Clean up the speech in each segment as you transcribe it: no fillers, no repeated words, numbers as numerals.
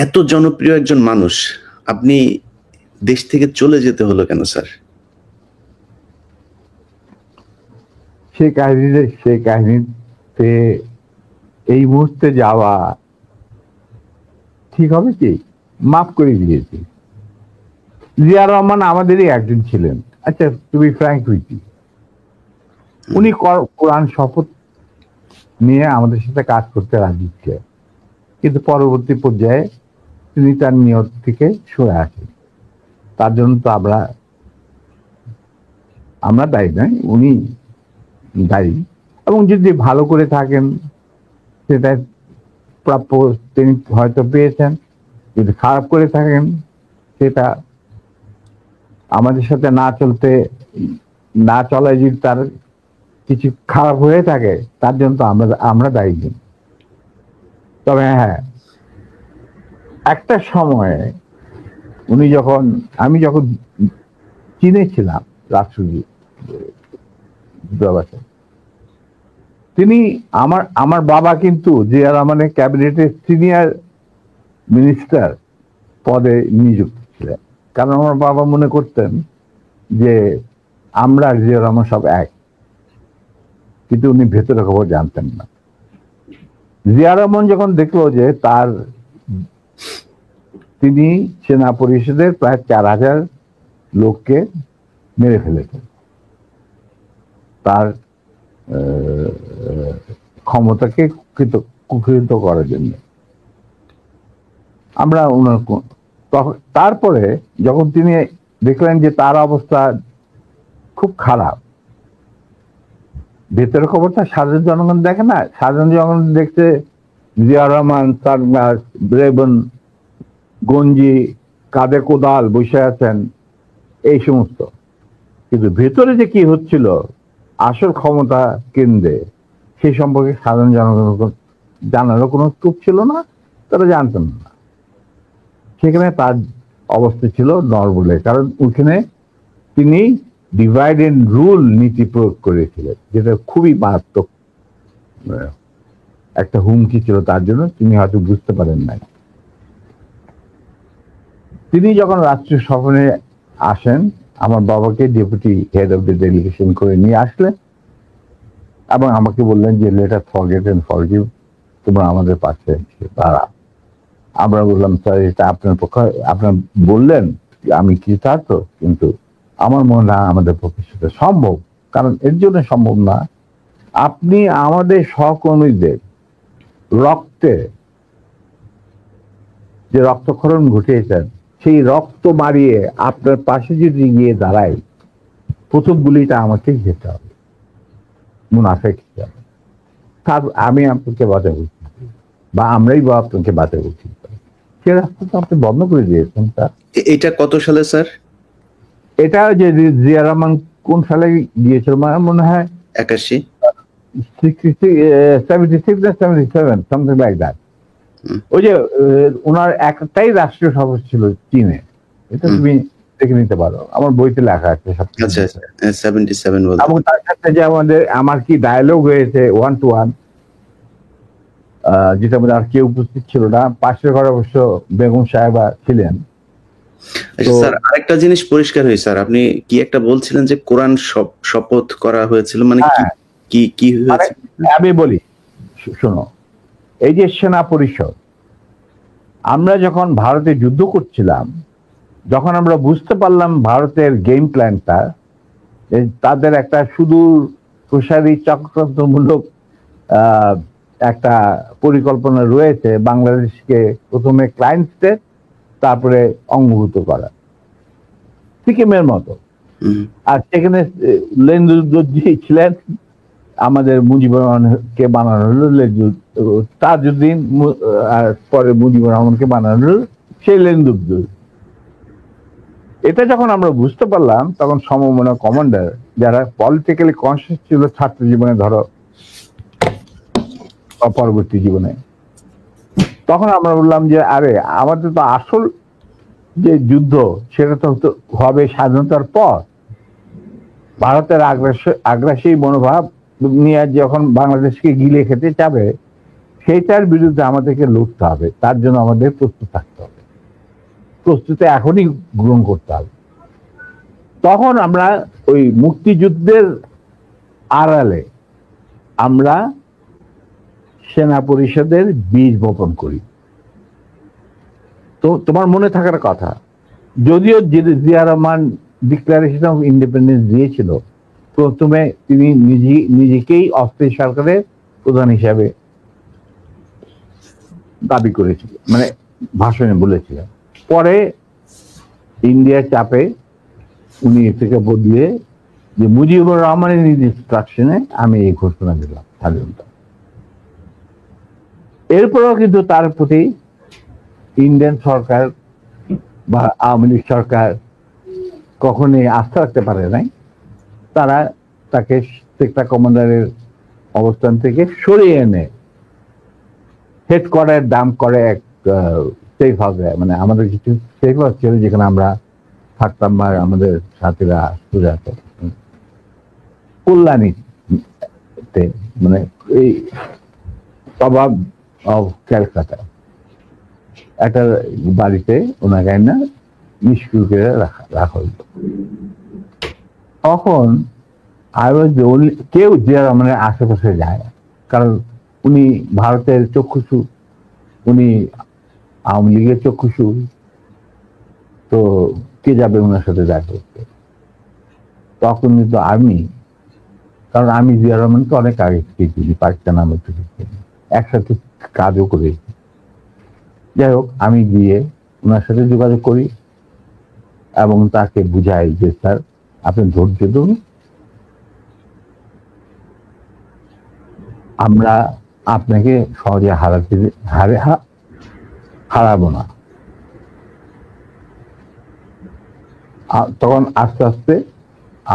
এত জনপ্রিয় একজন মানুষ, আপনি দেশ থেকে চলে যেতে হলো কেন স্যার? সেই কাহিনীতে এই মুহূর্তে যাওয়া ঠিক হবে কি? মাফ করে দিয়েছি। জিয়া রহমান আমাদেরই একজন ছিলেন। আচ্ছা, তুমি ফ্র্যাঙ্ক হইছি, উনি কোরআন শপথ নিয়ে আমাদের সাথে কাজ করতে রাজি ছিলেন, কিন্তু পরবর্তী পর্যায়ে তিনি তার নিয়ত থেকে সরে আসেন। তার জন্য তো আমরা দায়ী নয়, উনি দায়ী। এবং যদি ভালো করে থাকেন সেটা প্রাপ্য তিনি হয়তো পেয়েছেন, যদি খারাপ করে থাকেন সেটা আমাদের সাথে না চলায় যদি তার কিছু খারাপ হয়ে থাকে তার জন্য তো আমরা দায়ী নেই। তবে হ্যাঁ, একটা সময়ে আমি যখন চীনে ছিলাম রাষ্ট্রদূত, তিনি আমার বাবা কিন্তু জিয়া রহমানের ক্যাবিনেটের সিনিয়র মিনিস্টার পদে নিযুক্ত ছিলেন। কারণ আমার বাবা মনে করতেন যে আমরা জিয়া রহমান সব এক, কিন্তু উনি ভেতরে খবর জানতেন না। জিয়া রহমান যখন দেখলো যে তিনি সেনা পরিষদের প্রায় 4000 লোককে মেরে ফেলেছেন তার ক্ষমতাকে কুক্ষিগত করার জন্য, আমরা তারপরে যখন তিনি দেখলেন যে তার অবস্থা খুব খারাপ, ভেতরের খবরটা সাধারণ জনগণ দেখে না। সাধারণ জনগণ দেখতে জিয়া রহমান, সারনাস, রেবন, গঞ্জি, কাঁধে কোদাল বসে আছেন, এই সমস্ত। কিন্তু ভেতরে যে কি হচ্ছিল আসল ক্ষমতা কেন্দ্রে, সেই সম্পর্কে সাধারণ জনগণ জানারও কোনো স্কোপ ছিল না, তারা জানতেন না। সেখানে তার অবস্থা ছিল নরবলে, কারণ ওখানে তিনি ডিভাইড এন্ড রুল নীতি প্রয়োগ করেছিলেন, যেটা খুবই মারাত্মক একটা হুমকি ছিল তার জন্য। তিনি হয়তো বুঝতে পারেন নাই। তিনি যখন রাষ্ট্রীয় সফরে আসেন, আমার বাবাকে deputy head of the delegation করে নিয়ে আসলেন এবং আমাকে বললেন যে let us forget and forgive, তোমরা আমাদের পাশে দাঁড়াও। আমরা বললাম স্যার, এটা আপনার পক্ষে, আপনার বললেন আমি কৃতার্থ, কিন্তু আমার মনে হয় আমাদের পক্ষে সেটা সম্ভব। কারণ এর জন্য সম্ভব না, আপনি আমাদের সহকর্মীদের রক্তে যে রক্তক্ষরণ ঘটিয়েছেন, সেই রক্ত মারিয়ে আপনার পাশে যদি গিয়ে দাঁড়াই, প্রথম গুলিটা আমাকেই যেতে হবে, মুনাফেক হিসাবে। তার আমি আপনাকে বাঁচাবো, বা আমরাই বা আপনাকে বাঁচাবো, সে রাস্তা তো আপনি বন্ধ করে দিয়েছেন। এটা কত সালে স্যার? এটা যে জিয়া রহমান কোন সালে দিয়েছিল মনে হয় 81, 76 না 77, সামথিং লাইক দ্যাট। ওই যে ওনার একটাই রাষ্ট্রীয় সফর ছিল চীনে, এটা তুমি দেখে নিতে পারো, আমার বইতে লেখা আছে সব। আচ্ছা, 77 বলতে। এবং তার সাথে যে আমার কি ডায়ালগ হয়েছে 1-to-1, যেটা আর কেউ উপস্থিত ছিল না। পাশের ঘরে অবশ্য বেগম সাহেবা ছিলেন। স্যার, আরেকটা জিনিস পরিষ্কার হয়েছে স্যার, আপনি কি একটা বলছিলেন যে কোরআন শপথ করা হয়েছিল, মানে কি হয়েছে? আমি বলি, শোনো, এই যে সেনা পরিষদ, আমরা যখন ভারতে যুদ্ধ করছিলাম, যখন আমরা বুঝতে পারলাম ভারতের গেম প্ল্যানটা, তাদের একটা সুদূর প্রসারী চক্রান্তমূলক একটা পরিকল্পনা রয়েছে, বাংলাদেশকে প্রথমে ক্লায়েন্ট স্টেট, তারপরে অঙ্গভূত করা, সিকিমের মতো। আর সেখানে লেন্দুদ্দোজি ছিলেন, আমাদের মুজিবুর রহমানকে বানানো হলো তাজউদ্দিন, আর পরে মুজিবুর রহমানকে বানানো হলো সেই লেন্দুদ্দোজ। এটা যখন আমরা বুঝতে পারলাম, তখন সমমনা কমান্ডার যারা পলিটিক্যালি কনসিয়াস ছিল ছাত্র জীবনে, ধরো পরবর্তী জীবনে, তখন আমরা বললাম যে আরে আমাদের তো আসল যে যুদ্ধ সেটা তো হবে স্বাধীনতার পর। ভারতের আগ্রাসী মনোভাব নিয়ে যখন বাংলাদেশকে গিলে খেতে চাবে, সেইটার বিরুদ্ধে আমাদেরকে লড়তে হবে, তার জন্য আমাদের প্রস্তুত থাকতে হবে, প্রস্তুতি এখনই গ্রহণ করতে হবে। তখন আমরা ওই মুক্তিযুদ্ধের আড়ালে আমরা সেনা পরিষদের বীজ বপন করি। তো তোমার মনে থাকার কথা, যদিও Zia Rahman declaration of independence দিয়েছিল, প্রথমে তিনি নিজেকেই অস্থায়ী সরকারের প্রধান হিসাবে দাবি করেছিলেন, মানে ভাষণে বলেছিলেন। পরে ইন্ডিয়ার চাপে উনি থেকে বদলে যে মুজিবুর রহমানের ইনস্ট্রাকশনে আমি এই ঘোষণা দিলাম স্বাধীনতা। এরপরেও কিন্তু তার প্রতি ইন্ডিয়ান সরকার বা আওয়ামী লীগ সরকার কখনোই আস্থা রাখতে পারে নাই। তারা তাকে সেক্টর কমান্ডারের অবস্থান থেকে সরিয়ে এনে হেডকোয়ার্টার দাম করে এক সেফ হাউসে, মানে আমাদের কিছু সেফ হাউস ছিল যেখানে আমরা থাকতাম, বা আমাদের সাথীরা সুজাত কল্যাণীতে, মানে এই অভাব অফ ক্যালকাটা একটা বাড়িতে ওনাকে না নিষ্ক্রিয় করে রাখা হইত। তখন কেউ জিয়া রহমানের আশেপাশে যায় না, কারণ উনি ভারতের চক্ষুষু, উনি আওয়ামী লীগের চক্ষুষু, তো কে যাবে ওনার সাথে দেখা করতে? তখন কিন্তু আমি, কারণ আমি জিয়া রহমানকে অনেক আগে থেকে চিনি, পাকিস্তান আমল থেকে একসাথে কাজও করেছি। যাই হোক, আমি গিয়ে ওনার সাথে যোগাযোগ করি এবং তাকে বুঝাই যে স্যার আপনি ধৈর্য ধরুন, আমরা আপনাকে সহজে হারাবো না। তখন আস্তে আস্তে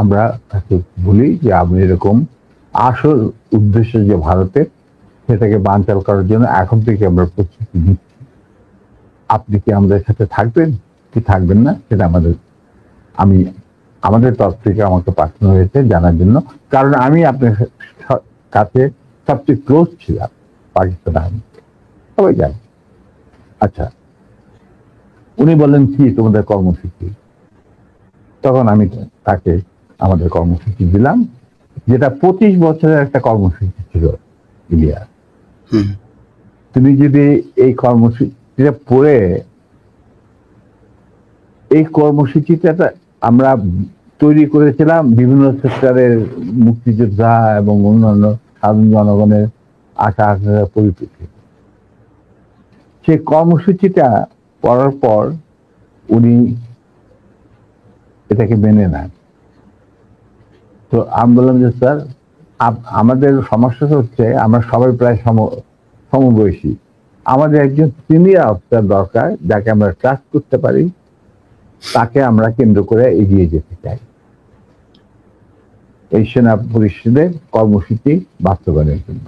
আমরা তাকে বলি যে আপনি এরকম আসল উদ্দেশ্য যে ভারতের, সেটাকে বানচাল করার জন্য এখন থেকে আমরা প্রস্তুতি নিচ্ছি। আপনি কি আমাদের সাথে থাকবেন কি থাকবেন না সেটা আমাদের তরফ থেকে আমাকে পাঠানো হয়েছে জানার জন্য, কারণ আমি আপনার কাছে সবচেয়ে ক্লোজ ছিলাম পাকিস্তান আর্মি, সবাই জানে। আচ্ছা, উনি বললেন কি তোমাদের কর্মসূচি? তখন আমি তাকে আমাদের কর্মসূচি দিলাম, যেটা 25 বছরের একটা কর্মসূচি ছিল ইলিয়া। তুমি যদি এই কর্মসূচিটা পড়ে, এই কর্মসূচিটা আমরা তৈরি করেছিলাম বিভিন্ন সেক্টরের মুক্তিযোদ্ধা এবং অন্যান্য সাধারণ জনগণের আশা আকাঙ্ক্ষার পরিপ্রেক্ষিতে। সেই কর্মসূচিটা পড়ার পর উনি এটাকে মেনে নেন। তো আমি বললাম যে স্যার, আমাদের সমস্যা হচ্ছে আমরা সবাই প্রায় সমবয়সী, আমাদের একজন সিনিয়র অফিসার দরকার যাকে আমরা ট্রাস্ট করতে পারি, তাকে আমরা কেন্দ্র করে এগিয়ে যেতে চাই এই সেনা পরিষদের কর্মসূচি বাস্তবায়নের জন্য।